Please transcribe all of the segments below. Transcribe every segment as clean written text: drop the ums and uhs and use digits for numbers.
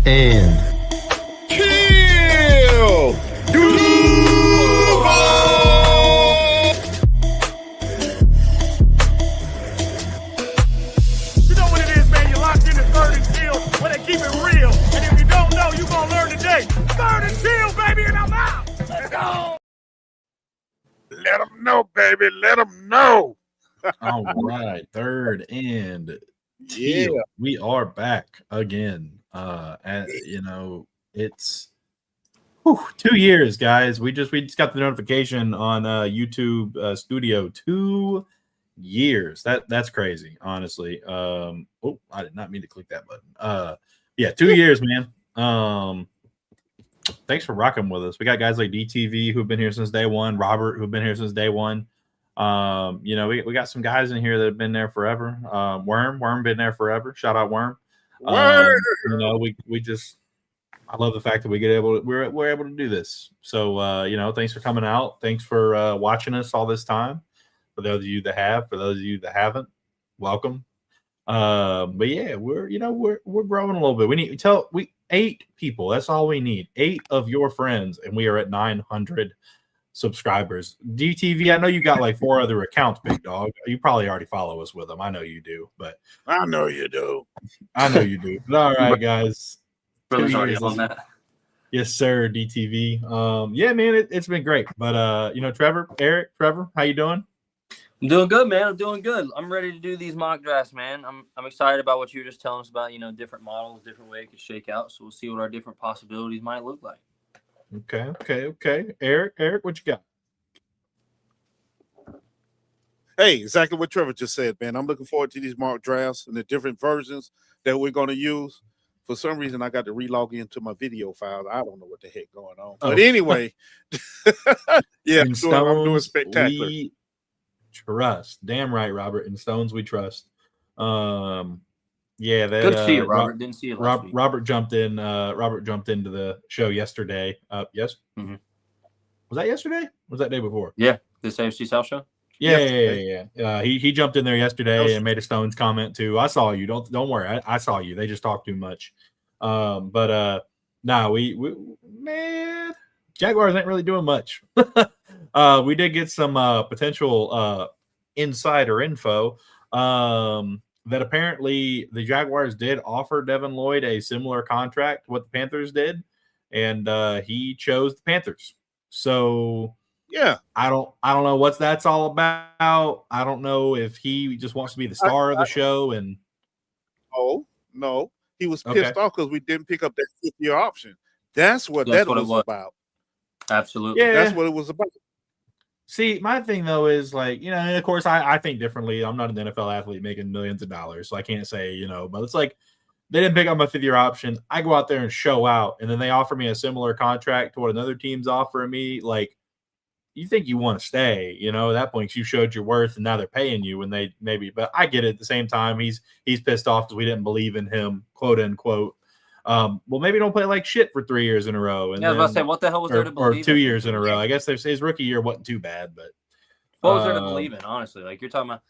and Teal. You know what it is, man. You're locked in the Third and Teal where they keep it real. And if you don't know, you're going to learn today. Third and Teal, baby, and I'm out. Let's go. Let them know, baby. Let them know. All right, Third and Yeah. Teal. We are back again. And it's 2 years, guys. We just got the notification on YouTube Studio. 2 years. That's crazy, honestly. I did not mean to click that button. 2 years, man. Thanks for rocking with us. We got guys like DTV who've been here since day one, Robert who've been here since day one. We got some guys in here that have been there forever. Worm been there forever. Shout out Worm. I love the fact that we're able to do this. So thanks for coming out. Thanks for watching us all this time. For those of you that have, for those of you that haven't, welcome. But yeah, we're growing a little bit. We need 8 people. That's all we need. 8 of your friends, and we are at 900 subscribers. DTV, I know you got like 4 other accounts, big dog. You probably already follow us with them. I know you do, but I know you do. But all right, guys. Brother's already on that. Yes, sir, DTV. Man, it's been great. But Trevor, how you doing? I'm doing good, man. I'm doing good. I'm ready to do these mock drafts, man. I'm excited about what you were just telling us about, different models, different way it could shake out. So we'll see what our different possibilities might look like. Okay. Eric, what you got? Hey, exactly what Trevor just said, man. I'm looking forward to these mock drafts and the different versions that we're going to use. For some reason, I got to relog into my video files. I don't know what the heck going on. But anyway, I'm doing spectacular. We trust. Damn right, Robert. In Stones, we trust. Good to see you, Robert. Didn't see you last week. Robert jumped in. Robert jumped into the show yesterday. Yes. Mm-hmm. Was that yesterday? Was that day before? Yeah, this AFC South show. Yeah. He jumped in there yesterday and made a Stones comment too. I saw you. Don't worry. I saw you. They just talk too much. We Jaguars ain't really doing much. We did get some potential insider info that apparently the Jaguars did offer Devin Lloyd a similar contract to what the Panthers did, and he chose the Panthers. So yeah, I don't know what that's all about. I don't know if he just wants to be the star of the show. And no, he was pissed off because we didn't pick up that 5th-year option. That's what it was about. Absolutely, that's what it was about. See, my thing though is like, of course I think differently. I'm not an NFL athlete making millions of dollars, so I can't say, but it's like they didn't pick up my 5th-year option. I go out there and show out, and then they offer me a similar contract to what another team's offering me. Like, you think you want to stay, at that point you showed your worth, and now they're paying you when they maybe. But I get it. At the same time, he's pissed off because we didn't believe in him, quote unquote. Well, maybe don't play like shit for 3 years in a row. And I was about to say, what the hell was there to believe in? Or 2 years in a row. I guess his rookie year wasn't too bad, but what was there to believe in? Honestly, like you're talking about,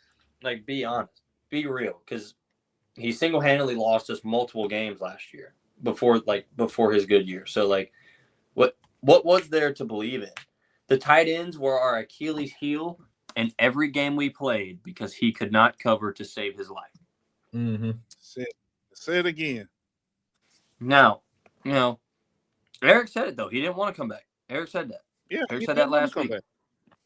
like be honest, be real, because he single-handedly lost us multiple games last year before his good year. So like, what was there to believe in? The tight ends were our Achilles heel in every game we played because he could not cover to save his life. Mm-hmm. Say it again. Now, Eric said it though. He didn't want to come back. Eric said that. Yeah, Eric said that last week.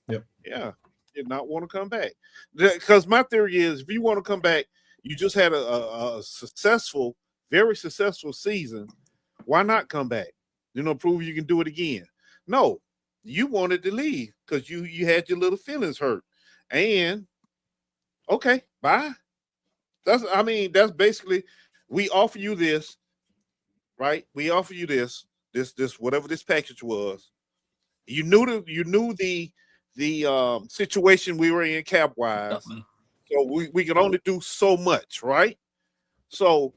Yep. Yeah, did not want to come back. Because my theory is, if you want to come back, you just had a successful, very successful season. Why not come back? Prove you can do it again. No, you wanted to leave because you had your little feelings hurt. And okay, bye. That's basically, we offer you this, right? We offer you this whatever this package was. You knew the situation we were in cap wise. So we can only do so much, right? So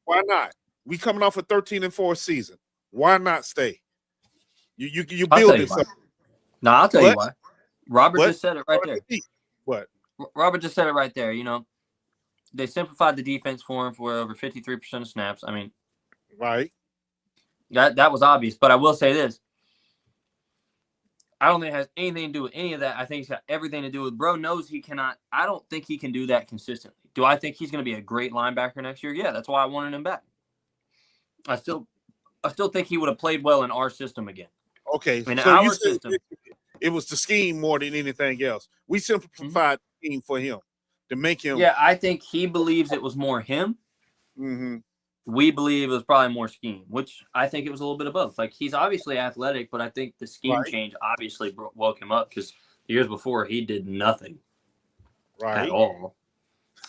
why not? We coming off a 13-4 season. Why not stay? You build this up. No, I'll tell you why. Robert just said it right there. What? Robert just said it right there. They simplified the defense for him for over 53% of snaps. I mean, Right. That was obvious. But I will say this. I don't think it has anything to do with any of that. I think it's got everything to do with bro knows he cannot. I don't think he can do that consistently. Do I think he's going to be a great linebacker next year? Yeah, that's why I wanted him back. I still think he would have played well in our system again. Okay, in so our system, it was the scheme more than anything else. We simplified the scheme for him to make him. Yeah, I think he believes it was more him. Mm-hmm. We believe it was probably more scheme, which I think it was a little bit of both. Like, he's obviously athletic, but I think the scheme change obviously woke him up because the years before he did nothing at all.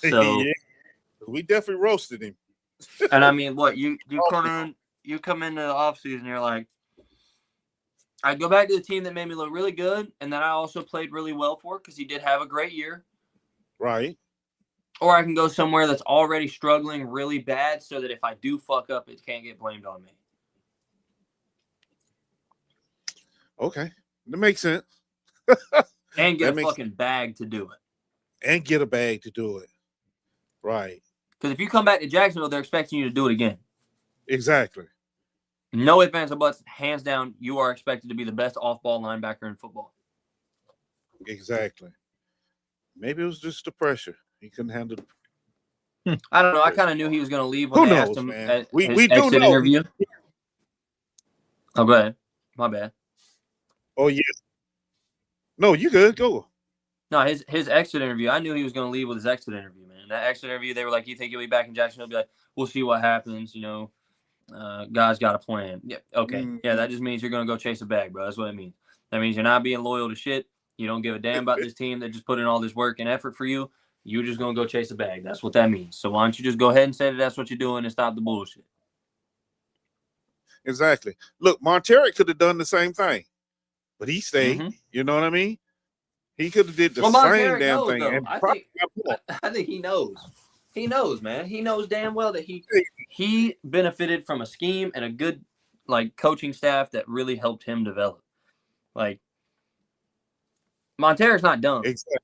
So yeah, we definitely roasted him. and I mean, what you come into the offseason, you're like, I go back to the team that made me look really good, and that I also played really well for because he did have a great year. Right. Or I can go somewhere that's already struggling really bad so that if I do fuck up, it can't get blamed on me. Okay. That makes sense. And get a fucking bag to do it. And get a bag to do it. Right. Because if you come back to Jacksonville, they're expecting you to do it again. Exactly. No ifs, ands, or buts. Hands down, you are expected to be the best off-ball linebacker in football. Exactly. Maybe it was just the pressure. He couldn't handle it. I don't know. I kind of knew he was going to leave when Who they knows, asked him man? at We his do exit know. interview. Oh, go ahead. My bad. Oh, yeah. No, you good. Go. No, his exit interview, I knew he was going to leave with his exit interview, man. That exit interview, they were like, you think you'll be back in Jacksonville? Be like, we'll see what happens, you know. Guys got a plan. Yeah, okay. Yeah, that just means you're going to go chase a bag, bro. That's what it means. That means you're not being loyal to shit. You don't give a damn about this team that just put in all this work and effort for you. You're just going to go chase a bag. That's what that means. So why don't you just go ahead and say that that's what you're doing and stop the bullshit. Exactly. Look, Monterrey could have done the same thing, but he stayed. Mm-hmm. You know what I mean? He could have did the Monterrey same damn knows, thing. though. And I think he knows. He knows, man. He knows damn well that he benefited from a scheme and a good coaching staff that really helped him develop. Like, Monterrey's not dumb. Exactly.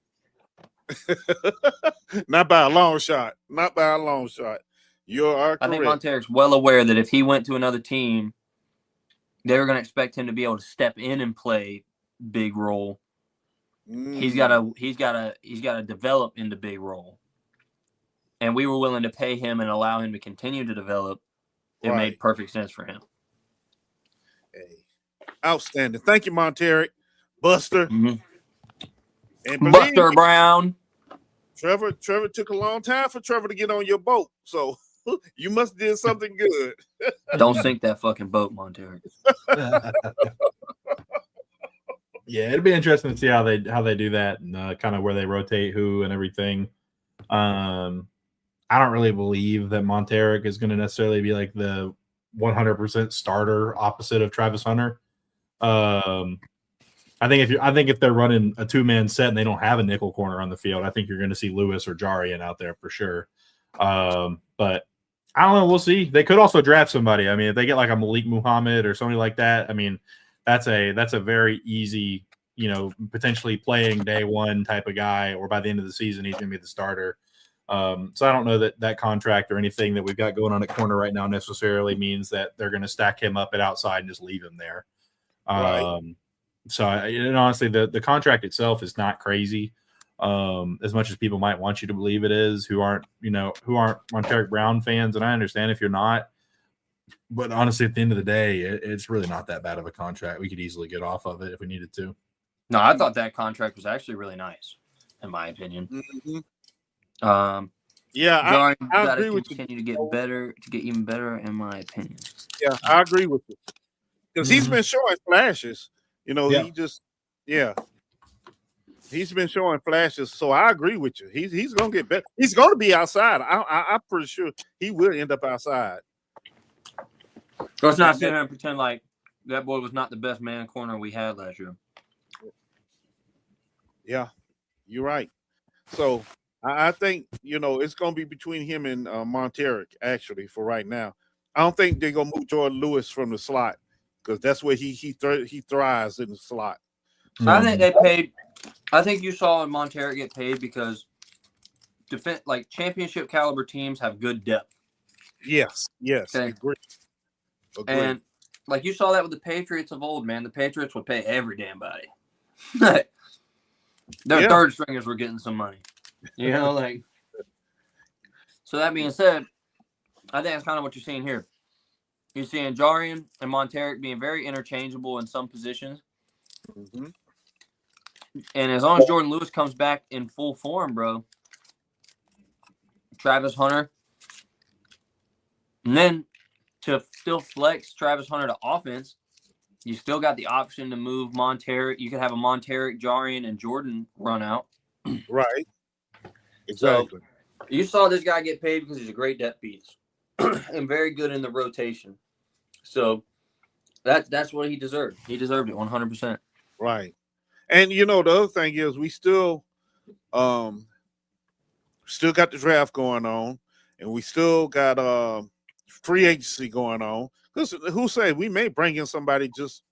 Not by a long shot. Not by a long shot. You are correct. I think Monterrey's well aware that if he went to another team, they were going to expect him to be able to step in and play big role. He's got to develop into big role. And we were willing to pay him and allow him to continue to develop. It made perfect sense for him. Hey. Outstanding. Thank you, Monterrey. Buster. Mm-hmm. And Buster Brown. Trevor took a long time for Trevor to get on your boat. So you must have did something good. Don't sink that fucking boat, Monterrey. Yeah, it'll be interesting to see how they do that and kind of where they rotate who and everything. I don't really believe that Monterrey is going to necessarily be like the 100% starter opposite of Travis Hunter. I think if they're running a 2-man set and they don't have a nickel corner on the field, I think you're going to see Lewis or Jarian out there for sure. But I don't know. We'll see. They could also draft somebody. I mean, if they get like a Malik Muhammad or somebody like that, I mean, that's a very easy, potentially playing day one type of guy, or by the end of the season, he's going to be the starter. So I don't know that contract or anything that we've got going on at corner right now necessarily means that they're going to stack him up at outside and just leave him there. So honestly, the contract itself is not crazy, as much as people might want you to believe it is, who aren't Monteric Brown fans. And I understand if you're not, but honestly, at the end of the day, it's really not that bad of a contract. We could easily get off of it if we needed to. No, I thought that contract was actually really nice, in my opinion. Mm-hmm. I agree with you. Continue to get even better, in my opinion. Yeah, I agree with you because he's been showing flashes. He's been showing flashes. So I agree with you. He's gonna get better. He's gonna be outside. I'm pretty sure he will end up outside. So let's not sit here and pretend like that boy was not the best man corner we had last year. Yeah, you're right. So I think it's gonna be between him and Monteric actually for right now. I don't think they're gonna move Jordan Lewis from the slot because that's where he thrives in the slot. So I think they paid. I think you saw Monteric get paid because championship caliber teams have good depth. Yes, okay. I agree. Agreed. And like you saw that with the Patriots of old, man. The Patriots would pay every damn body. Their third stringers were getting some money. You know, like. So that being said, I think that's kind of what you're seeing here. You're seeing Jarian and Monteric being very interchangeable in some positions. Mm-hmm. And as long as Jordan Lewis comes back in full form, bro, Travis Hunter, and then to still flex Travis Hunter to offense, you still got the option to move Monteric. You could have a Monteric, Jarian, and Jordan run out. Right. Exactly. So you saw this guy get paid because he's a great depth piece and very good in the rotation. So that's what he deserved. He deserved it 100%. Right. And the other thing is we still got the draft going on, and we still got free agency going on. Because who say we may bring in somebody just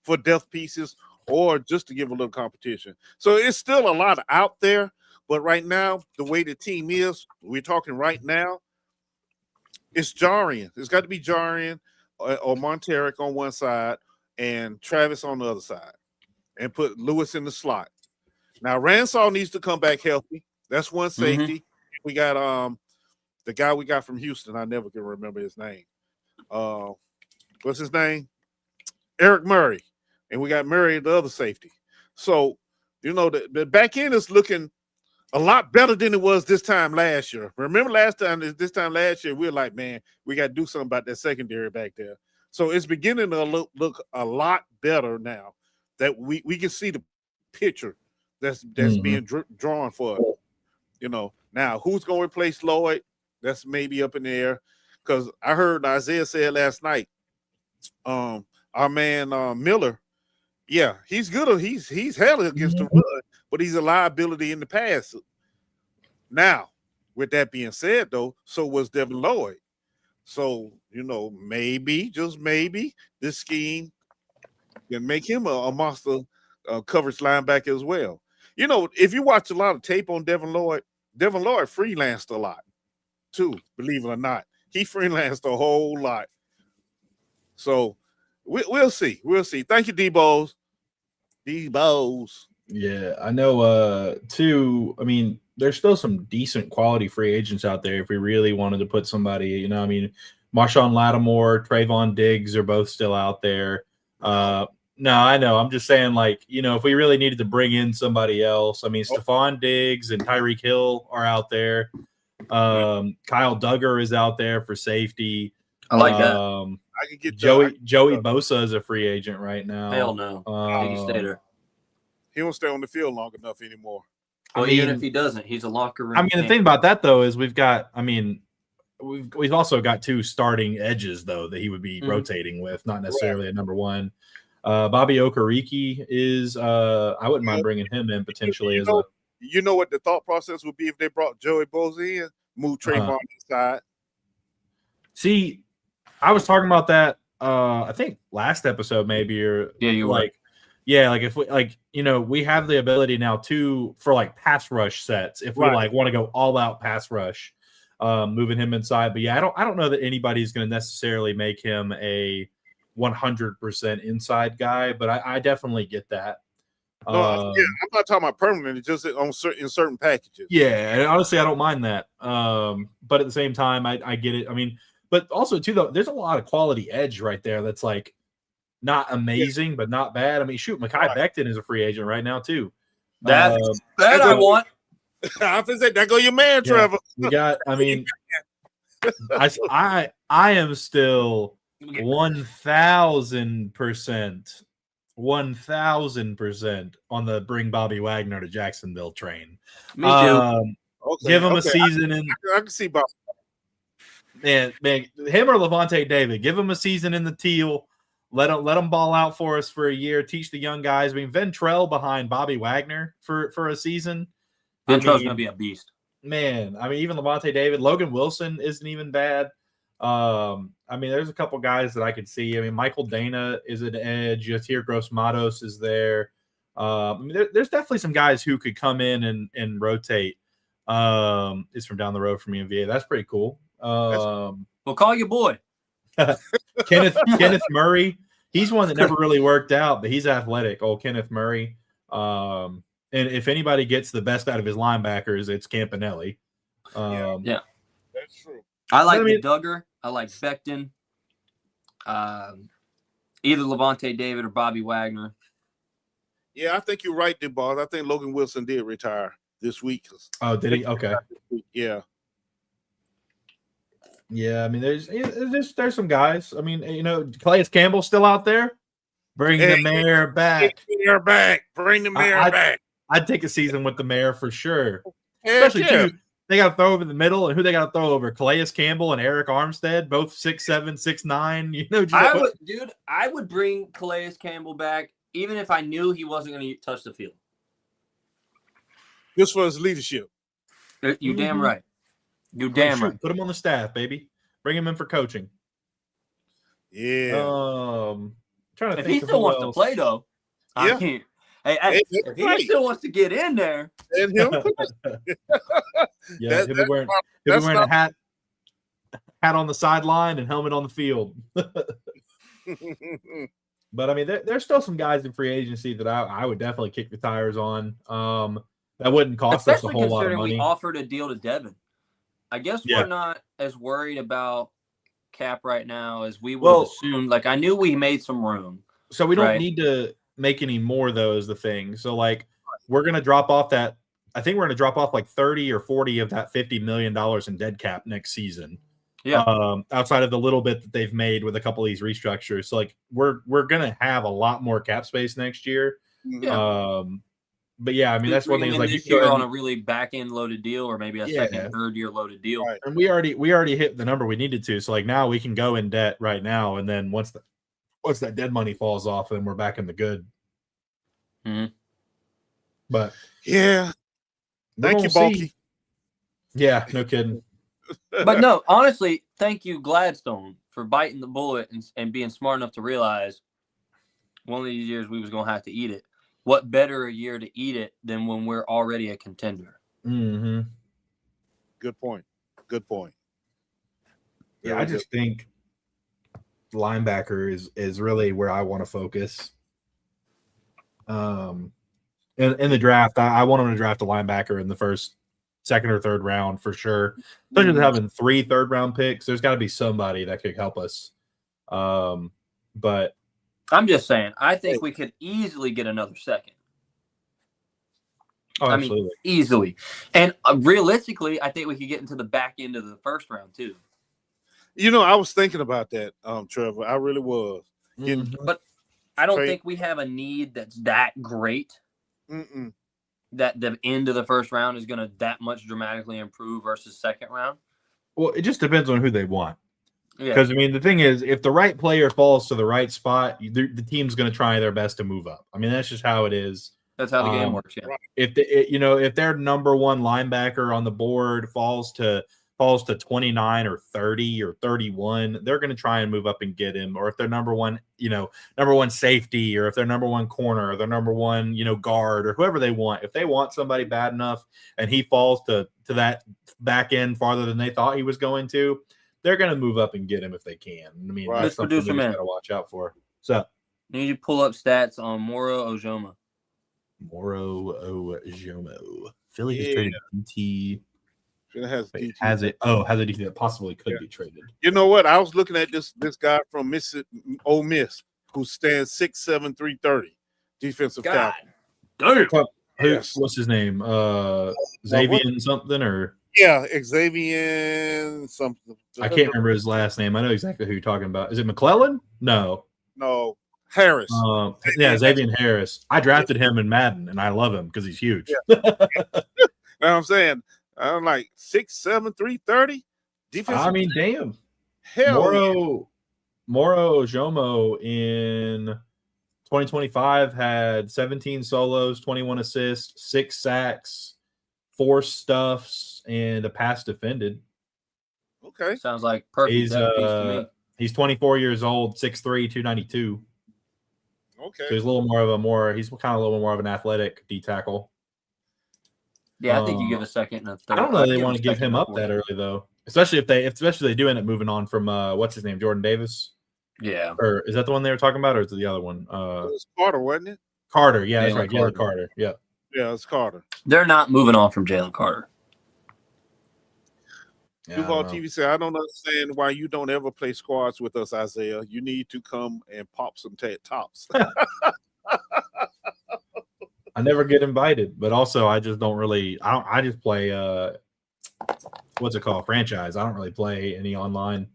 for depth pieces or just to give a little competition. So it's still a lot out there. But right now, the way the team is, we're talking right now, it's Jarian. It's got to be Jarian or Monteric on one side and Travis on the other side, and put Lewis in the slot. Now, Ransaw needs to come back healthy. That's one safety. Mm-hmm. We got the guy we got from Houston. I never can remember his name. What's his name? Eric Murray. And we got Murray, the other safety. So, the back end is looking a lot better than it was this time last year. Remember this time last year, we were like, man, we got to do something about that secondary back there. So it's beginning to look a lot better now that we can see the picture that's being drawn for us. Now who's going to replace Lloyd? That's maybe up in the air, because I heard Isaiah said last night, our man Miller, yeah, he's good. He's hell against the run, but he's a liability in the pass. Now, with that being said, though, so was Devin Lloyd. So, maybe, just maybe, this scheme can make him a monster coverage linebacker as well. If you watch a lot of tape on Devin Lloyd freelanced a lot, too, believe it or not. He freelanced a whole lot. So, we'll see. We'll see. Thank you, D-Bows. D-Bows. Yeah, I know, too. I mean, there's still some decent quality free agents out there if we really wanted to put somebody, Marshawn Lattimore, Trayvon Diggs are both still out there. No, I know. I'm just saying, if we really needed to bring in somebody else, I mean, Stephon Diggs and Tyreek Hill are out there. Kyle Duggar is out there for safety. I like that. I can get Joey Bosa is a free agent right now. Hell no. He can stay there. He won't stay on the field long enough anymore. Well, even if he doesn't, he's a locker room. I mean, the thing about that though is we've also got two starting edges though that he would be rotating with, not necessarily a number one. Bobby Okereke is. I wouldn't mind bringing him in potentially as a. What the thought process would be if they brought Joey Bosa in, move Trayvon inside. See, I was talking about that. I think last episode maybe, or you like. Yeah, if we we have the ability now for pass rush sets if we want to go all out pass rush, moving him inside. But yeah, I don't know that anybody's going to necessarily make him a 100% inside guy, but I definitely get that. I'm not talking about permanent. It's just in certain packages. Yeah, and honestly, I don't mind that. But at the same time, I get it. I mean, but also too though, there's a lot of quality edge right there. That's not amazing, but not bad. I mean, shoot, Mekhi Becton is a free agent right now too. That I want. I was say that go your man, Trevor. We got. I mean, I am still 1,000% on the bring Bobby Wagner to Jacksonville train. Me too. Give him a season I can see Bob. Man, him or Levante David. Give him a season in the Teal. Let him ball out for us for a year. Teach the young guys. I mean, Ventrell behind Bobby Wagner for a season. Ventrell's gonna be a beast. Man, I mean, even Levante David, Logan Wilson isn't even bad. I mean, there's a couple guys that I could see. I mean, Michael Dana is an edge. Yatir Gross-Matos is there. I mean, there's definitely some guys who could come in and rotate. It's from down the road from me in VA. That's pretty cool. Well, call your boy. Kenneth Murray. He's one that never really worked out, but he's athletic. Old Kenneth Murray. And if anybody gets the best out of his linebackers, it's Campanelli. Yeah, That's true. I like the Duggar. I like Becton. Either Levante David or Bobby Wagner. Yeah, I think you're right, boss. I think Logan Wilson did retire this week. Oh, did he? Okay. Yeah. Yeah, I mean, there's some guys. I mean, Calais Campbell's still out there. Bring the mayor back. Bring the mayor back. I'd take a season with the mayor for sure. Especially too, they got to throw over the middle, and who they got to throw over? Calais Campbell and Eric Armstead, both 6'7", 6'9". I would bring Calais Campbell back, even if I knew he wasn't going to touch the field. Just for his leadership. You damn right. You damn right. Put him on the staff, baby. Bring him in for coaching. Yeah. Trying to if think he still wants to play, though, yeah. I can't. Hey, if he still wants to get in there, and him. Yeah, he'll be wearing a hat on the sideline and helmet on the field. But I mean, there's still some guys in free agency that I would definitely kick the tires on. That wouldn't cost us a whole lot of money. We offered a deal to Devin. I guess we're not as worried about cap right now as we would assume. Like, I knew we made some room. So we don't need to make any more, though, is the thing. So, like, we're going to drop off that. I think we're going to drop off like 30 or 40 of that $50 million in dead cap next season. Yeah. Outside of the little bit that they've made with a couple of these restructures. So, like, we're going to have a lot more cap space next year. Yeah. But yeah, I mean, that's one thing. Is like this year on a really back end loaded deal, or maybe a second, third year loaded deal. Right. And we already hit the number we needed to. So like now we can go in debt right now, and then once that dead money falls off, then we're back in the good. Mm-hmm. But yeah, thank you, Bulky. Yeah, no kidding. But no, honestly, thank you, Gladstone, for biting the bullet and being smart enough to realize one of these years we was gonna have to eat it. What better a year to eat it than when we're already a contender? Mm-hmm. Good point. Yeah, I just think linebacker is really where I want to focus. In the draft, I want them to draft a linebacker in the first, second, or third round for sure. Especially with having 3 third-round picks, there's got to be somebody that could help us. But I'm just saying, I think we could easily get another second. Oh, absolutely. I mean, easily. And realistically, I think we could get into the back end of the first round, too. I was thinking about that, Trevor. I really was. But I don't think we have a need that's that great. That the end of the first round is going to that much dramatically improve versus second round. Well, it just depends on who they want. Because, I mean, the thing is, if the right player falls to the right spot, the team's going to try their best to move up. I mean, that's just how it is. That's how the game works, yeah. If their number one linebacker on the board falls to 29 or 30 or 31, they're going to try and move up and get him. Or if they're number one safety, or if they're number one corner, or their number one, guard, or whoever they want. If they want somebody bad enough and he falls to that back end farther than they thought he was going to, they're going to move up and get him if they can. I mean, that's something we got to watch out for. So, need you pull up stats on Moro Ojomo. Philly has traded DT. Has a DT that possibly could be traded. You know what? I was looking at this guy from Ole Miss who stands 6'7", 330, defensive tackle. Damn. What's his name? Xavier something or? Yeah, Xavier something. I can't remember his last name. I know exactly who you're talking about. Is it McClellan? No, Harris. Xavier Harris. I drafted him in Madden, and I love him because he's huge. Yeah. You know what I'm saying? I'm like 6'7", 330. I mean, damn. Hell, Moro Ojomo in 2025 had 17 solos, 21 assists, 6 sacks, 4 stuffs, and a pass defended. Okay. Sounds like perfect. He's 24 years old, 6'3", 292. Okay. So he's a little more of an athletic D tackle. Yeah, I think you give a second and a third. I don't know if they want to give him up that early though. Especially if they do end up moving on from what's his name, Jordan Davis. Yeah. Or is that the one they were talking about, or is it the other one? It was Carter, wasn't it? Carter. Yeah, that's Jalen right. Jalen Carter. Yeah. Yeah, it's Carter. They're not moving on from Jalen Carter. Yeah, Duval TV said, I don't understand why you don't ever play squads with us, Isaiah. You need to come and pop some tops. I never get invited, but also I just don't really. I just play. What's it called? Franchise. I don't really play any online.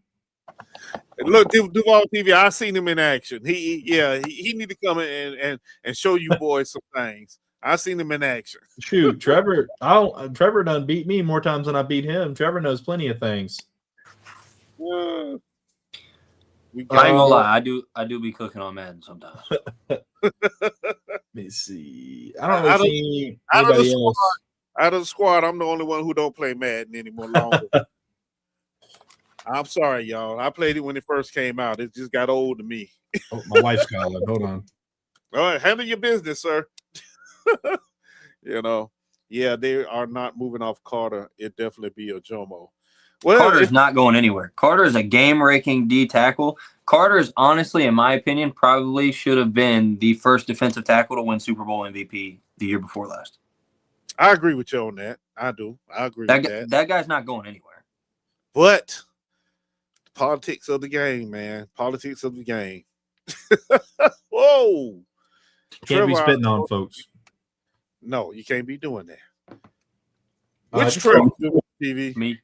Look, Duval TV, I seen him in action. He need to come in and show you boys some things. I seen him in action. Shoot, Trevor done beat me more times than I beat him. Trevor knows plenty of things. Yeah. I ain't gonna lie, I do be cooking on Madden sometimes. Let me see. I don't really see anybody else. Out of the squad, I'm the only one who don't play Madden anymore longer. I'm sorry, y'all. I played it when it first came out. It just got old to me. Oh, my wife's calling. Hold on. All right, handle your business, sir. Yeah, they are not moving off Carter. It definitely be a Jomo. Well, Carter's not going anywhere. Carter is a game-raking D tackle. Carter is honestly, in my opinion, probably should have been the first defensive tackle to win Super Bowl MVP the year before last. I agree with you on that. I do. I agree with that. That guy's not going anywhere. But politics of the game, man. Politics of the game. Whoa. Can't be spitting on folks. No, you can't be doing that. I Which just Trevor saw- TV? Me.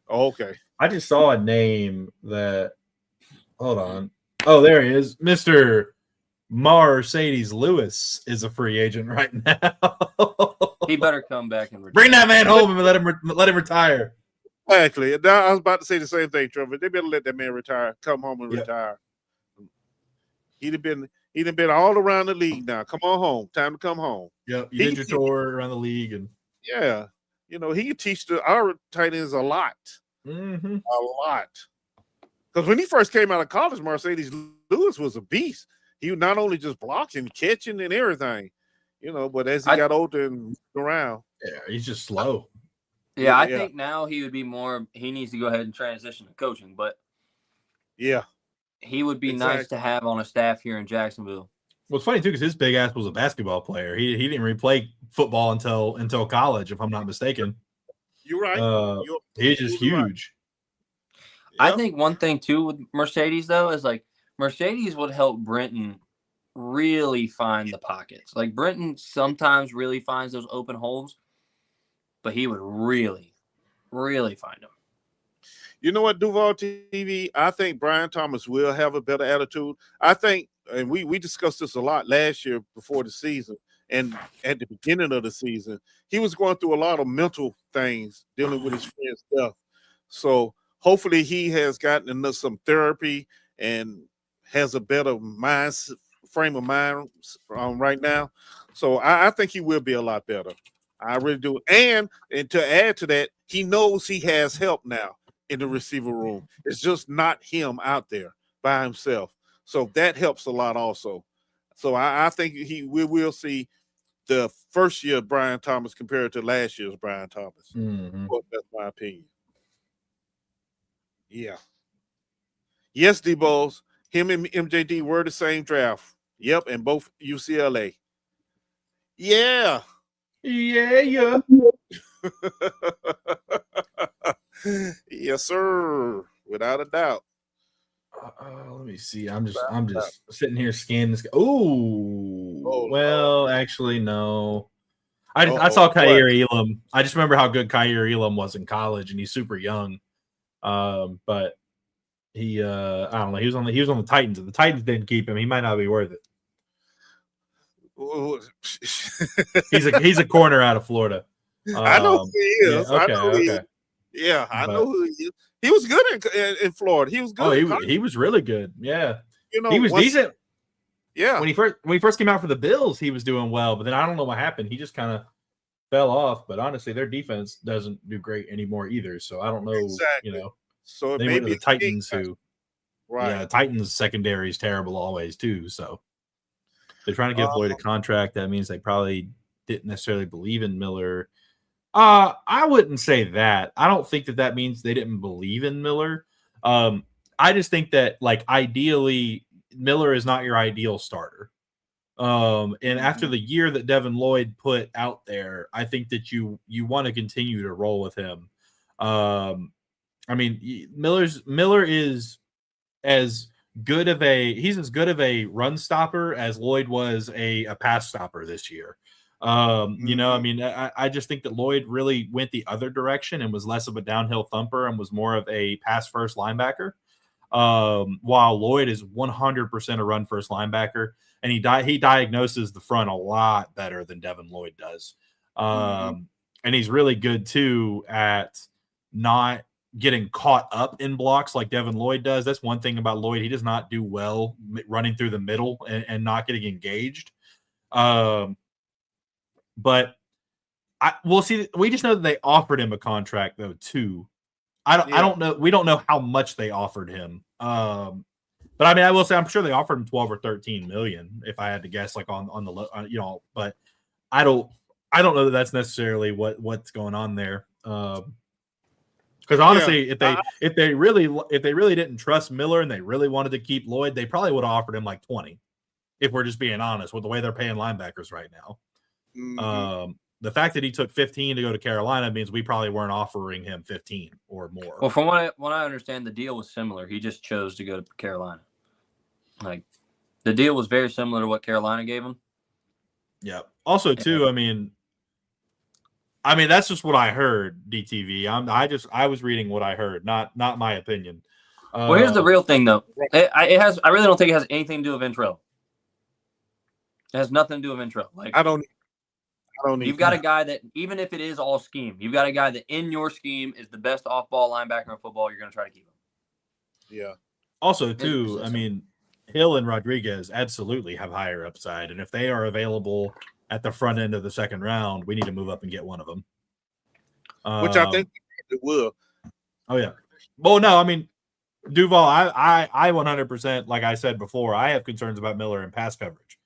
Oh, okay. I just saw a name that. Hold on. Oh, there he is. Mr. Mercedes Lewis is a free agent right now. He better come back and retire. Bring that man home and let him retire. Exactly. I was about to say the same thing, Trevor. They better let that man retire. Come home and retire. He'd have been all around the league now. Come on home. Time to come home. Yep. You did your tour around the league and yeah. He could teach our tight ends a lot. mm-hmm. A lot. Because when he first came out of college, Mercedes Lewis was a beast. He not only just blocking, catching, and everything, but as he got older and moved around. Yeah, he's just slow. Yeah, I think now he would be more – he needs to go ahead and transition to coaching. But yeah, he would be nice to have on a staff here in Jacksonville. Well, it's funny, too, because his big ass was a basketball player. He didn't really play football until college, if I'm not mistaken. You're right. He's just huge. Right. I think one thing, too, with Mercedes, though, is like Mercedes would help Brenton really find the pockets. Like Brenton sometimes really finds those open holes, but he would really, really find them. You know what, Duval TV? I think Brian Thomas will have a better attitude. I think, and we discussed this a lot last year before the season and at the beginning of the season, he was going through a lot of mental things dealing with his friend's stuff. So hopefully he has gotten some therapy and has a better frame of mind right now. So I think he will be a lot better. I really do. And to add to that, he knows he has help now in the receiver room. It's just not him out there by himself. So that helps a lot also. So I think we will see the first year Brian Thomas compared to last year's Brian Thomas. Mm-hmm. Well, that's my opinion. Yeah. Yes, D-Balls. Him and MJD were the same draft. Yep, and both UCLA. Yeah. Yeah. Yes, sir. Without a doubt. Let me see. I'm just sitting here scanning this. Well, actually, no. I saw Kaiir Elam. I just remember how good Kaiir Elam was in college, and he's super young. But he, I don't know. He was on the Titans, and the Titans didn't keep him. He might not be worth it. He's a corner out of Florida. I know who he is. Yeah, okay. I know who he is. He was good in Florida. He was good. Oh, he was really good. Yeah, he was decent. Yeah, when he first came out for the Bills, he was doing well. But then I don't know what happened. He just kind of fell off. But honestly, their defense doesn't do great anymore either. So I don't know. Exactly. So they went to the Titans, who, right? Yeah, Titans secondary is terrible always too. So they're trying to give Lloyd a contract. That means they probably didn't necessarily believe in Miller. I wouldn't say that. I don't think that means they didn't believe in Miller. I I just think that like ideally Miller is not your ideal starter. And after the year that Devin Lloyd put out there, I think that you want to continue to roll with him. I mean, Miller is as good of a run stopper as Lloyd was a pass stopper this year. You know, I mean, I just think that Lloyd really went the other direction and was less of a downhill thumper and was more of a pass first linebacker. While Lloyd is 100% a run first linebacker, and he diagnoses the front a lot better than Devin Lloyd does. And he's really good too at not getting caught up in blocks like Devin Lloyd does. That's one thing about Lloyd. He does not do well running through the middle and not getting engaged. But we'll see. We just know that they offered him a contract though too. I don't know. We don't know how much they offered him. But I mean, I will say I'm sure they offered him 12 or 13 million if I had to guess, like on the you know. But I don't know that that's necessarily what's going on there. Because honestly, if they really didn't trust Miller and they really wanted to keep Lloyd, they probably would have offered him like 20. If we're just being honest with the way they're paying linebackers right now. The fact that he took 15 to go to Carolina means we probably weren't offering him 15 or more. Well, from what I understand, the deal was similar. He just chose to go to Carolina. Like, the deal was very similar to what Carolina gave him. Yeah. Also, too, I mean, that's just what I heard. DTV. I was reading what I heard, not my opinion. Well, here's the real thing, though. I really don't think it has anything to do with Ventrell. It has nothing to do with Ventrell. Like, I don't. You've got a guy that, even if it is all scheme, you've got a guy that in your scheme is the best off-ball linebacker in football. You're going to try to keep him. Yeah. Also, too, I mean, Hill and Rodriguez absolutely have higher upside, and if they are available at the front end of the second round, we need to move up and get one of them. Which I think it will. Oh yeah. Well, no, I mean, Duval, I 100%, like I said before, I have concerns about Miller and pass coverage.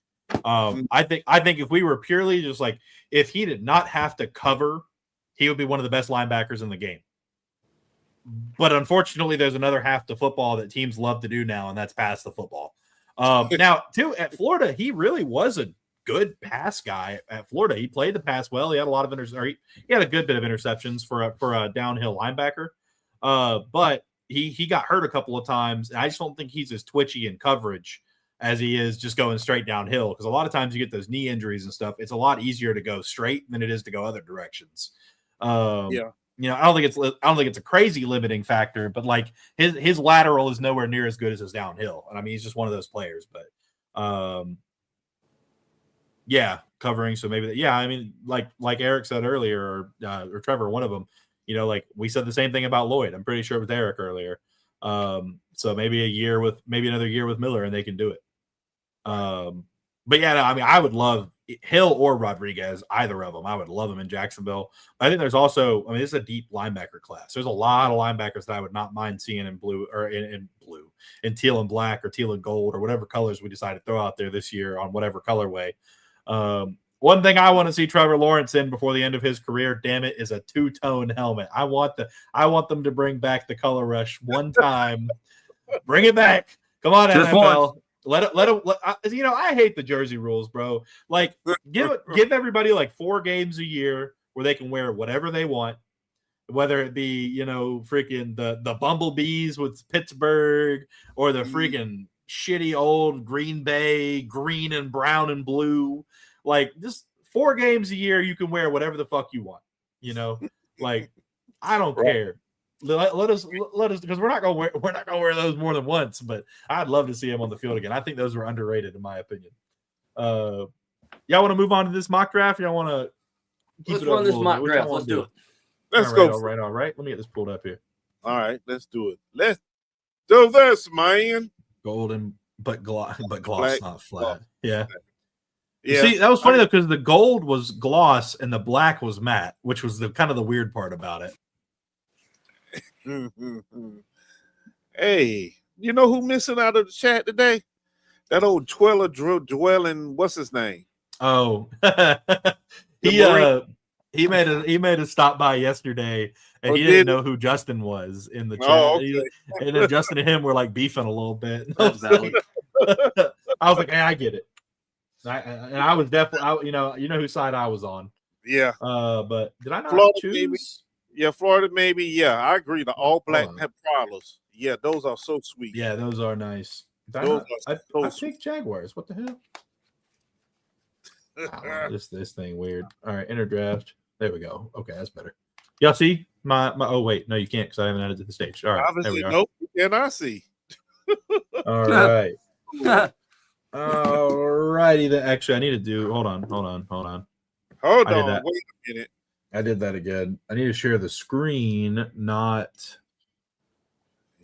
I think if we were purely just like, if he did not have to cover, he would be one of the best linebackers in the game. But unfortunately, there's another half to football that teams love to do now, and that's pass the football. Now, too, at Florida, he really was a good pass guy at Florida. He played the pass well. He had a lot of he had a good bit of interceptions for a downhill linebacker. But he got hurt a couple of times, and I just don't think he's as twitchy in coverage as he is just going straight downhill. Because a lot of times you get those knee injuries and stuff. It's a lot easier to go straight than it is to go other directions. Yeah. You know, I don't think it's a crazy limiting factor, but like his lateral is nowhere near as good as his downhill. And I mean, he's just one of those players, but yeah, covering. So maybe I mean, like Eric said earlier, or Trevor, one of them, you know, like we said the same thing about Lloyd. I'm pretty sure it was Eric earlier. So maybe another year with Miller and they can do it. But yeah, no, I mean, I would love Hill or Rodriguez, either of them. I would love them in Jacksonville. I think there's also, I mean, this is a deep linebacker class. There's a lot of linebackers that I would not mind seeing in blue or in teal and black or teal and gold or whatever colors we decide to throw out there this year on whatever colorway. One thing I want to see Trevor Lawrence in before the end of his career, damn it, is a two-tone helmet. I want them to bring back the color rush one time. Bring it back. Come on, just NFL. once. Let you know, I hate the jersey rules, bro. Like, give everybody like 4 games a year where they can wear whatever they want, whether it be, you know, freaking the Bumblebees with Pittsburgh or the freaking shitty old Green Bay, green and brown and blue. Like, just 4 games a year, you can wear whatever the fuck you want. You know, like, I don't care. Let us because we're not gonna wear those more than once. But I'd love to see him on the field again. I think those were underrated in my opinion. Y'all want to move on to this mock draft? Y'all want to let's run this mock draft? Let's do it. Let's go. All right. Let me get this pulled up here. All right, let's do it. Let's do this, man. Golden, but gloss Black, not flat. Yeah. Yeah. See, that was funny though, because the gold was gloss and the black was matte, which was the kind of the weird part about it. Hey, you know who missing out of the chat today? That old Tweller dwelling. What's his name? Oh, he made a stop by yesterday and Oh, he did didn't he? know who Justin was in the chat. Oh, okay. And then Justin and him were like beefing a little bit. That's valid. I was like, hey, I get it. And I was definitely, you know whose side I was on. Yeah. But did I not Florida, choose? maybe. Yeah, Florida, maybe. Yeah, I agree. The all black Hold on. prowlers. Yeah, those are so sweet. Yeah, those are nice. Those are so I sweet. picked Jaguars. What the hell? I don't know, this thing weird. All right, enter draft. There we go. Okay, that's better. Y'all see my? Oh wait, no, you can't because I haven't added to the stage. All right, Obviously, there we are. nope. And I see. All right. All righty. Then actually, I need to do. Hold on. Hold I on. did that. Wait a minute. I did that again. I need to share the screen, not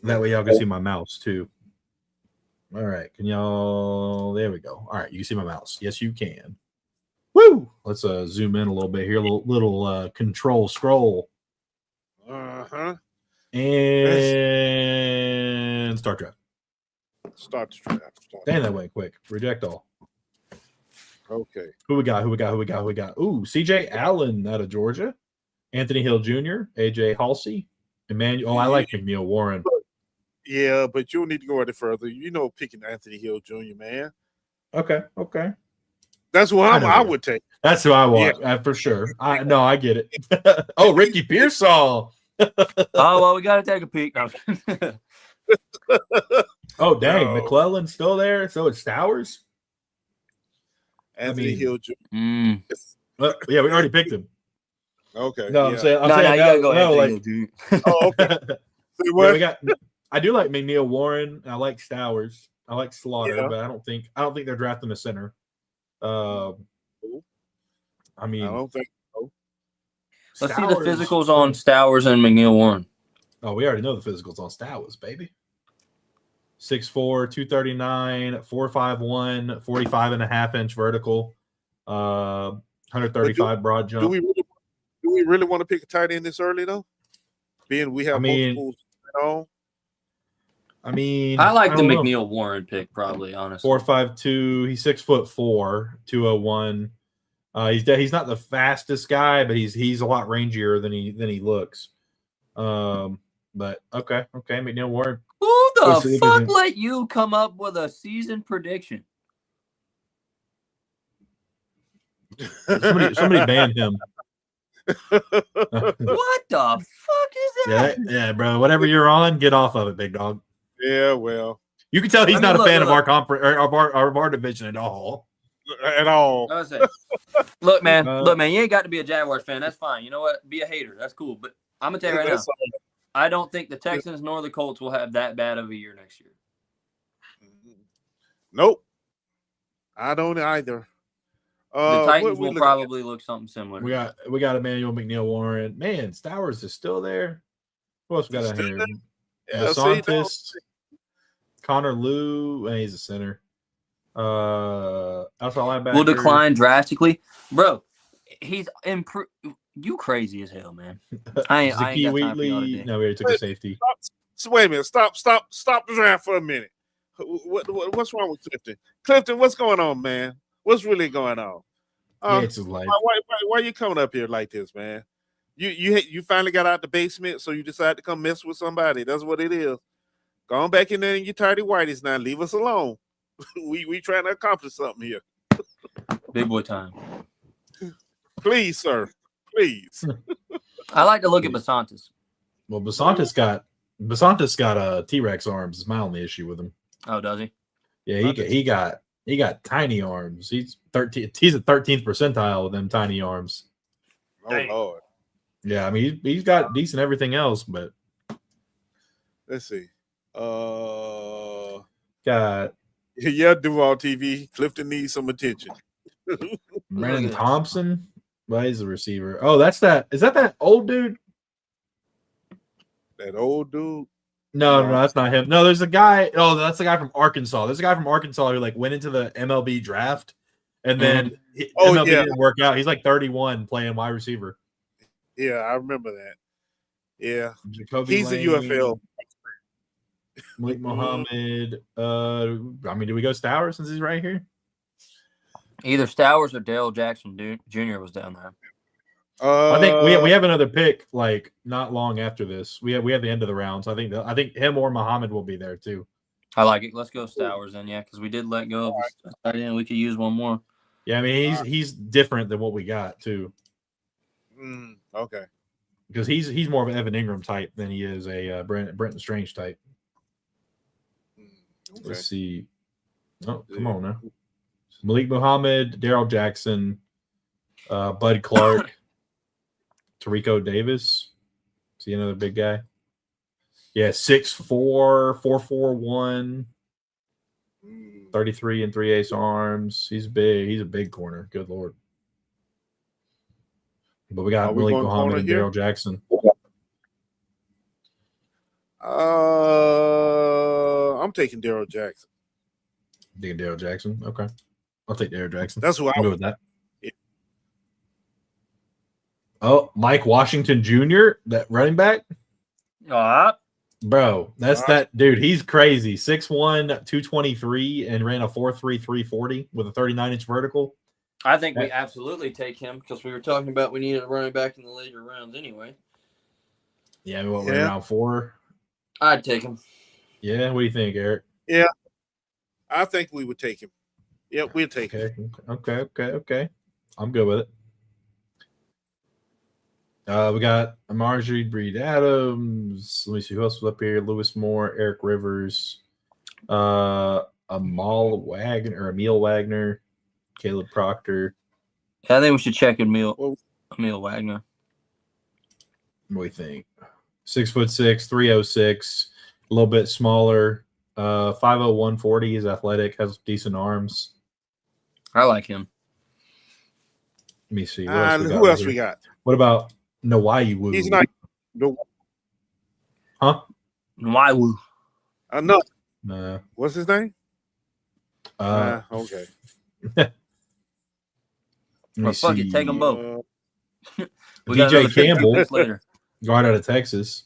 that way y'all can see my mouse too. All right, can y'all? There we go. All right, you can see my mouse. Yes, you can. Woo! Let's zoom in a little bit here. Little control scroll. Uh-huh. And start draft. Start the draft. Damn, that went quick. Reject all. Okay. Who we got? Ooh, CJ Allen out of Georgia. Anthony Hill Jr., AJ Halsey, Emmanuel. Oh, I like McNeil Warren. Yeah, but you'll need to go any further. You know, picking Anthony Hill Jr., man. Okay. That's what I would take. That's who I want for sure. I get it. Oh, Ricky Pearsall. Oh well, we got to take a peek. No. Oh dang, No. McClellan's still there. So it's Stowers. Anthony Hill Jr. Yeah, we already picked him. Okay. No, yeah. I'm saying you gotta go. no, Anthony Hill, Oh, okay. See yeah, what? I do like McNeil Warren. I like Stowers. I like Slaughter, Yeah. but I don't think they're drafting a center. I mean, I don't think so. Let's see the Stowers- physicals on Stowers and McNeil Warren. Oh, we already know the physicals on Stowers, baby. 6'4", 239, 4'5", 45 and a half inch vertical, 135 broad jump. Do we really want to pick a tight end this early though? Being we have multiple. I mean, I like the don't know. McNeil Warren pick, probably, honestly. 4'5", he's 6'4", 201. He's not the fastest guy, but he's a lot rangier than he looks. But okay, McNeil Warren. Who Let's the see, fuck let you come up with a season prediction? Somebody banned him. What the fuck is that? Yeah, bro. Whatever you're on, get off of it, big dog. Yeah, well, You can tell he's I mean, not a look, fan look. of our conference or of our division at all. at all. I was saying, look, man, you ain't got to be a Jaguars fan. That's fine. You know what? Be a hater. That's cool. But I'm gonna tell you right now, That's all. I don't think the Texans nor the Colts will have that bad of a year next year. Nope. I don't either. The Titans we will looking probably look something similar. We got Emmanuel McNeil Warren. Man, Stowers is still there. Who else we got out Still here? there? Yeah, see, DeSantis, Connor Liu, and he's a center. Outside linebacker. Will decline drastically, bro. He's improved. You crazy as hell, man. I ain't got time for y'all Wheatley. today. No, we already took a safety. So wait a minute. Stop the draft for a minute. What's wrong with Clifton? Clifton, what's going on, man? What's really going on? It's his life. Why are you coming up here like this, man? You finally got out the basement, so you decided to come mess with somebody. That's what it is. Go on back in there and you tidy whiteys now. Leave us alone. we trying to accomplish something here. Big boy time. Please, sir. Please. I like to look at Basantis. Well, Basantis got T-Rex arms. Is my only issue with him. Oh, does he? Yeah, he got tiny arms. He's 13. He's at 13th percentile with them tiny arms. Oh Lord. Yeah, I mean he's got decent everything else, but Let's see. got Duval TV. Clifton needs some attention. Brandon Thompson. Well, he's a receiver. Oh, is that old dude? That old dude. No, that's not him. No, there's a guy. Oh, that's the guy from Arkansas. There's a guy from Arkansas who went into the MLB draft, and then MLB didn't work out. He's 31 playing wide receiver. Yeah, I remember that. Yeah, Jacoby he's Lane, a UFL. Malik Muhammad. I mean, do we go Stowers since he's right here? Either Stowers or Dale Jackson Jr. was down there. I think we have another pick like not long after this. We have the end of the round. So I think him or Muhammad will be there too. I like it. Let's go Stowers then, yeah, because we did let go of tight end. We could use one more. Yeah, I mean he's different than what we got too. Okay. Because he's more of an Evan Ingram type than he is a Brenton Strange type. Okay. Let's see. Oh, come on now. Malik Muhammad, Darrell Jackson, Bud Clark, Tarico Davis. See another big guy? Yeah, 6'4", 4'1", 33 and 3/8 arms. He's big. He's a big corner. Good Lord. But we got Malik Muhammad and Darrell Jackson. I'm taking Darrell Jackson. Taking Darrell Jackson? Okay. I'll take Darrell Jackson. That's who I'll go with that. Yeah. Oh, Mike Washington Jr., that running back? Bro, that's that dude. He's crazy. 6'1", 223, and ran a 4.3 340 with a 39-inch vertical. I think we absolutely take him because we were talking about we needed a running back in the later rounds anyway. Yeah, we're round 4. I'd take him. Yeah, what do you think, Eric? Yeah, I think we would take him. Yeah, we'll take him. Okay. I'm good with it. We got Marjorie Breed Adams. Let me see who else was up here. Lewis Moore, Eric Rivers, Emil Wagner, Caleb Proctor. Yeah, I think we should check Emil Wagner. What do you think? 6'6", 306, a little bit smaller. 5'0", 140. He's athletic, has decent arms. I like him. Let me see. Who else we got? What about Nwaiwu? He's not. Huh? Nwaiwu. No. Nah. What's his name? Okay. Well, fuck it, take them both. DJ Campbell, later. guard out of Texas.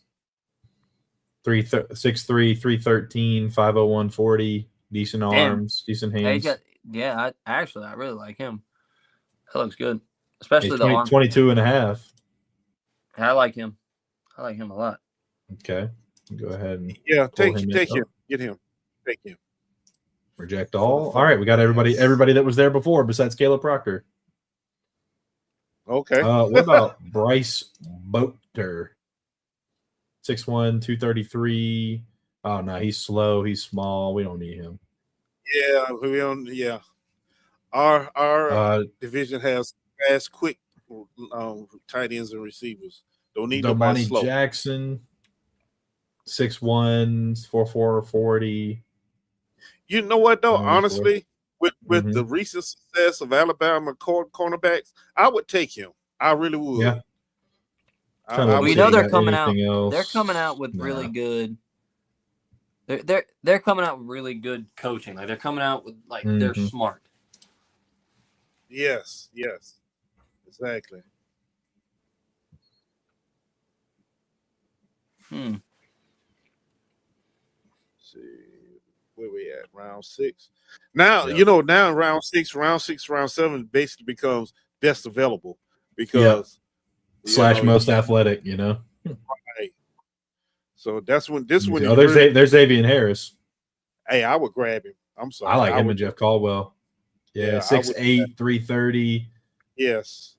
6'3", 313, 5'0", 140, decent arms, decent hands. I really like him. That looks good, especially the arm. 22 and a half. I like him. I like him a lot. Okay, go ahead and take him. Get him. Take him. Reject all. All right, we got everybody that was there before besides Caleb Proctor. Okay. What about Bryce Boter? 6'1", 233. Oh no, he's slow. He's small. We don't need him. Yeah, we don't. Yeah, our division has fast, quick tight ends and receivers. Don't need nobody slow. Jackson, 6'1", 4'4", 40. You know what though? Honestly, with the recent success of Alabama cornerbacks, I would take him. I really would. Yeah. We know they're coming out. They're coming out with really good. They're coming out with really good coaching. Like they're coming out with they're smart. Yes, exactly. Let's see where we at, round 6. Now now in round 6, round 7 basically becomes best available because / most athletic, Right. So that's when there's Xavier Harris. Hey, I would grab him. I'm sorry. I like him and Jeff Caldwell. Yeah, 6'8", 330. Yes.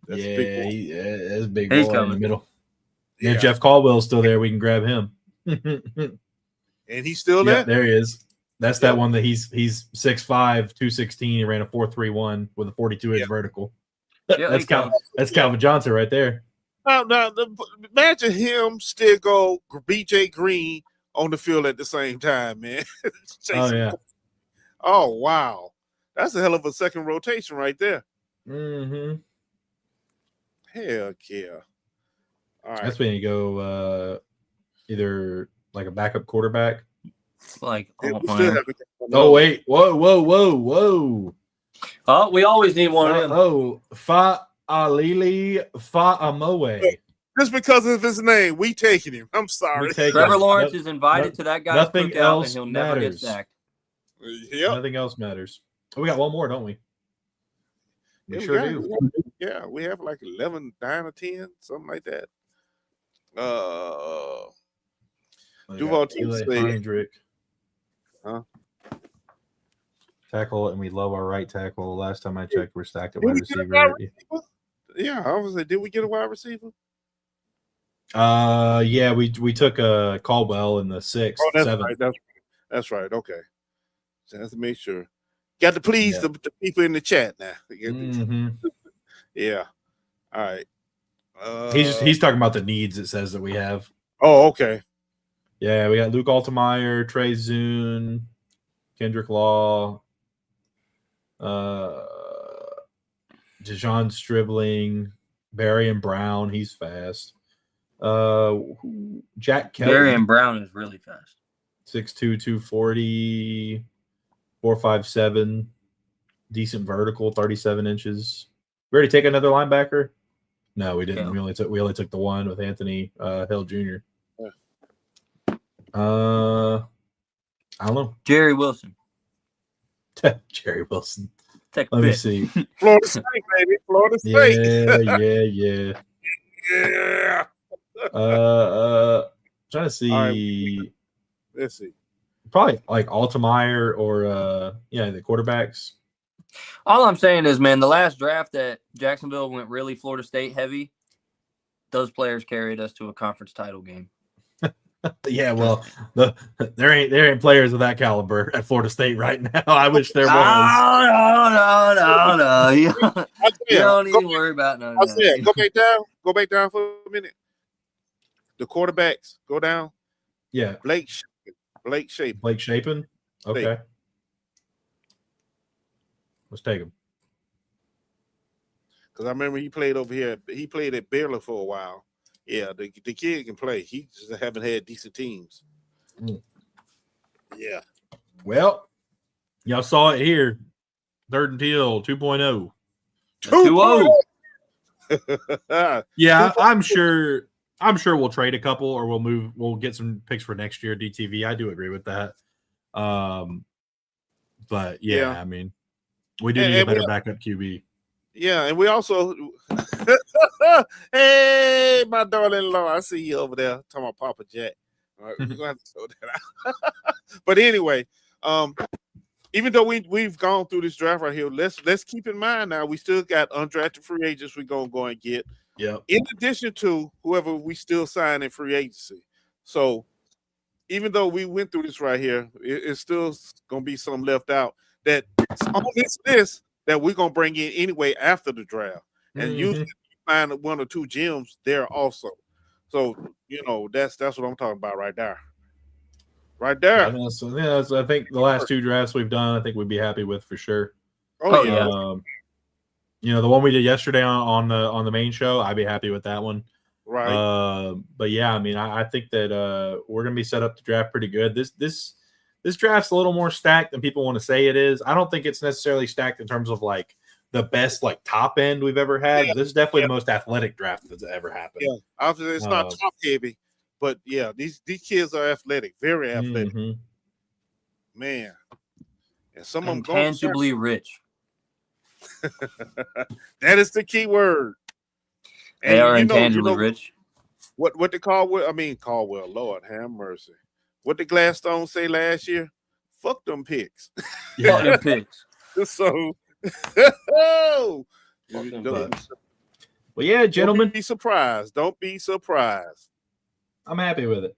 That's that's big He's boy coming in the middle. Yeah, Jeff Caldwell's still there. We can grab him. And he's still there? Yeah, there he is. That's that one that he's 6'5", 216. He ran a 4.31 with a 42-inch vertical. That's Calvin Johnson right there. Now, imagine him still go BJ Green on the field at the same time, man. Oh, yeah. Oh, wow. That's a hell of a second rotation right there. Mm-hmm. Heck yeah. All right. That's when you go either like a backup quarterback. Wait. Whoa. Oh, we always need one of them. Fa'alili Fa'amoe. Just because of his name, we taking him. I'm sorry. Trevor Lawrence is invited to that guy's cookout, and he'll never get sacked. Yep. Nothing else matters. We got one more, don't we? We sure do. Yeah, we have like 11, 9 or 10, something like that. Duval Team Eli said, Heinrich. huh? Tackle, and we love our right tackle. Last time I checked, we're stacked at Did wide we get a receiver. wide receiver? Yeah, I was like, did we get a wide receiver? Yeah, we took Caldwell in the 6th, Oh, that's 7th. right. That's right. Okay. So let's make sure. Got to please the people in the chat now. Yeah. All right. He's talking about the needs. It says that we have. Oh, okay. Yeah, we got Luke Altemeyer, Trey Zune, Kendrick Law, Dejon Stribling, Barry and Brown. He's fast. Jack Kelly. Barry and Brown is really fast. 6'2", 240, 4.57, decent vertical, 37 inches. We already take another linebacker? No, we didn't. Yeah. We only took the one with Anthony Hill Jr. I don't know. Jerry Wilson. Jerry Wilson. Take Let me see. Florida State, baby. Florida State. Yeah. Yeah. Trying to see. Right. Let's see. Probably like Altemeyer or the quarterbacks. All I'm saying is, man, the last draft that Jacksonville went really Florida State heavy, those players carried us to a conference title game. Yeah, well, there ain't players of that caliber at Florida State right now. I wish there was. No. You don't need to worry about none of that. Go back down for a minute. The quarterbacks go down. Yeah, Blake Shapen. Okay, let's take him. Because I remember he played over here. He played at Baylor for a while. Yeah, the kid can play. He just haven't had decent teams. Yeah. Well, y'all saw it here. 3rd and Teal 2.0. 2-0. Yeah, I'm sure we'll trade a couple or we'll get some picks for next year, DTV. I do agree with that. But yeah, I mean, we do need a better backup QB. Yeah, and we also hey, my daughter-in-law, I see you over there talking about Papa Jack. All right, we're gonna have to throw that out. But anyway, even though we've gone through this draft right here, let's keep in mind now we still got undrafted free agents we're gonna go and get. Yeah. In addition to whoever we still sign in free agency. So even though we went through this right here, it's still gonna be some left out that on this list that we're gonna bring in anyway after the draft. And usually find 1 or 2 gems there also. So that's what I'm talking about right there. Right there. I think the last 2 drafts we've done, I think we'd be happy with for sure. Oh yeah. The one we did yesterday on the main show, I'd be happy with that one. Right. But yeah, I mean, I think that we're gonna be set up to draft pretty good. This draft's a little more stacked than people want to say it is. I don't think it's necessarily stacked in terms of like the best like top end we've ever had. But this is definitely the most athletic draft that's ever happened. Yeah, obviously it's not top heavy, but yeah, these kids are athletic, very athletic. Man, and some of them tangibly rich. That is the key word. And they are intangibly rich. What the Caldwell, Lord have mercy. What did Gladstone say last year? Fuck them picks. Fuck them picks. So, well, yeah, gentlemen. Don't be surprised. Don't be surprised. I'm happy with it.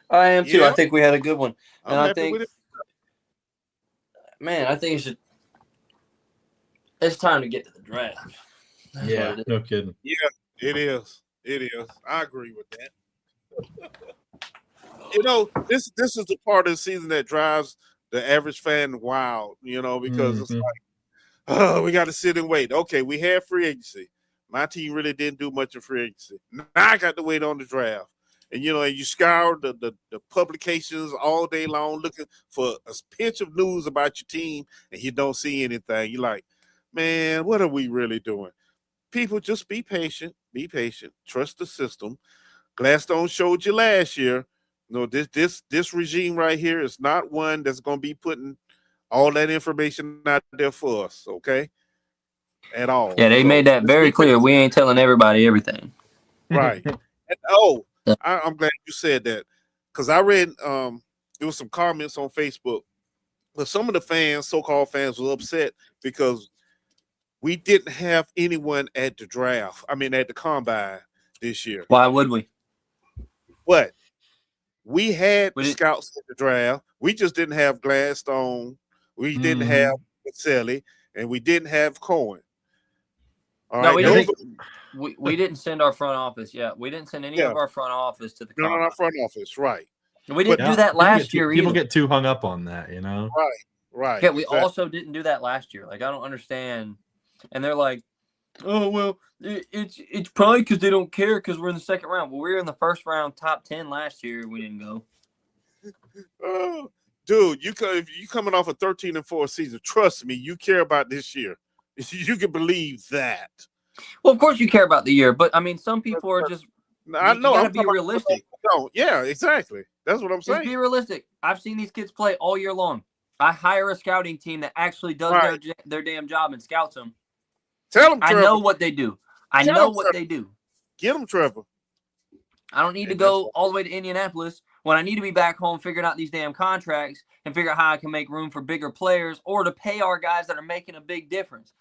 I am too. I think we had a good one. And I'm I happy think, with it. Man, I think it's time to get to the draft. Yeah, no kidding. Yeah, it is. It is. I agree with that. This is the part of the season that drives the average fan wild, because it's like, oh, we got to sit and wait. Okay, we had free agency. My team really didn't do much of free agency. Now I got to wait on the draft. And, and you scour the publications all day long looking for a pinch of news about your team, and you don't see anything. You're like, man, what are we really doing? People, just be patient. Be patient. Trust the system. Gladstone showed you last year. This regime right here is not one that's going to be putting all that information out there for us, okay? at all. Yeah, they So, made that let's very be clear. fair. We ain't telling everybody everything. Right. And, I'm glad you said that because I read there was some comments on Facebook, but some of the fans, so-called fans, were upset because we didn't have anyone at the draft. I mean, at the combine this year. Why would we? What? We had We didn't- scouts at the draft. We just didn't have Gladstone. We didn't have Selly, and we didn't have Cohen. All No, right, we those didn't. We didn't send our front office. Yeah, we didn't send any of our front office to the no, combine. our front office, right? We didn't do that People get last too- year People either. get too hung up on that, you know. Right. Yeah, we exactly. also didn't do that last year. Like, I don't understand. And they're like, oh, well, it's probably because they don't care because we're in the second round. Well, we were in the first round, top 10 last year. We didn't go. Oh, dude, if you coming off a 13-4 season, trust me, you care about this year. You can believe that. Well, of course you care about the year, but I mean, some people are just. I know. You gotta I'm be talking about- realistic. No, yeah, exactly. That's what I'm Just be saying. realistic. I've seen these kids play all year long. I hire a scouting team that actually does their damn job and scouts them. Tell them, I Trevor. know what they do. I Tell know them, what Trevor. they do. Get them, Trevor. I don't need to And go that's all the way to Indianapolis when I need to be back home figuring out these damn contracts and figure out how I can make room for bigger players or to pay our guys that are making a big difference.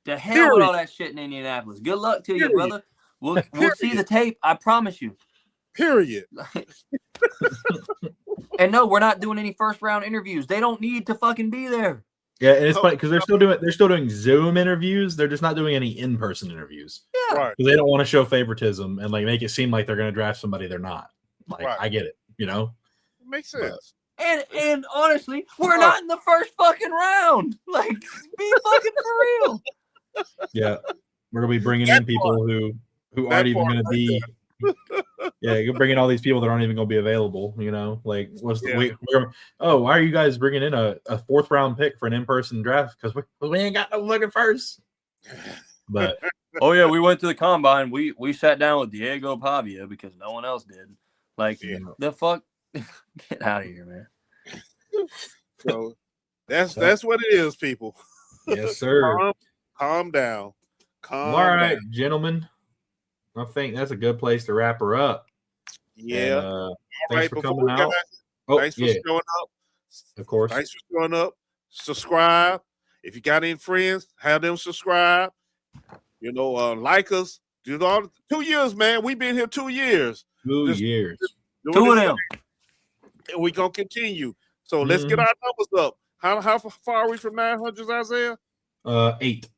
To hell with all that shit in Indianapolis. Good luck to you, brother. We'll see the tape. I promise you. Period. And no, we're not doing any first round interviews. They don't need to fucking be there. Yeah, and it's funny because they're still doing Zoom interviews. They're just not doing any in-person interviews. Yeah. Right. Because they don't want to show favoritism and like make it seem like they're going to draft somebody they're not. Like Right. I get it, you know. Makes sense. And honestly, we're not in the first fucking round. Like, be fucking for real. Yeah, we're gonna be bringing in people who aren't even going to be. Yeah, you're bringing all these people that aren't even going to be available. You know, like what's the why are you guys bringing in a 4th round pick for an in-person draft? Because we ain't got no fucking first. But Oh yeah, we went to the combine. We sat down with Diego Pavia because no one else did. Like the fuck, get out of here, man. So that's what it is, people. yes, sir. Calm down. All right, gentlemen. I think that's a good place to wrap her up. Yeah. And, Right, thanks for coming out. Thanks for showing up. Of course. Thanks for showing up. Subscribe. If you got any friends, have them subscribe. You know, like us. Do all 2 years, man. We've been here 2 years. 2 years. 2 of them. And we're gonna continue. So let's get our numbers up. How far are we from 900, Isaiah? 8.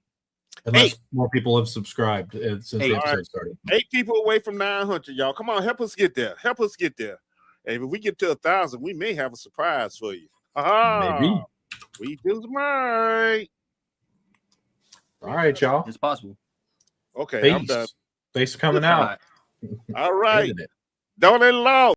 Unless more people have subscribed since the episode started. 8 people away from 900, y'all. Come on, help us get there. Help us get there. And if we get to 1,000, we may have a surprise for you. Maybe. We just might. All right, y'all. It's possible. Okay, Peace. I'm done. Thanks for coming out. All right. Ended it. Don't let it long.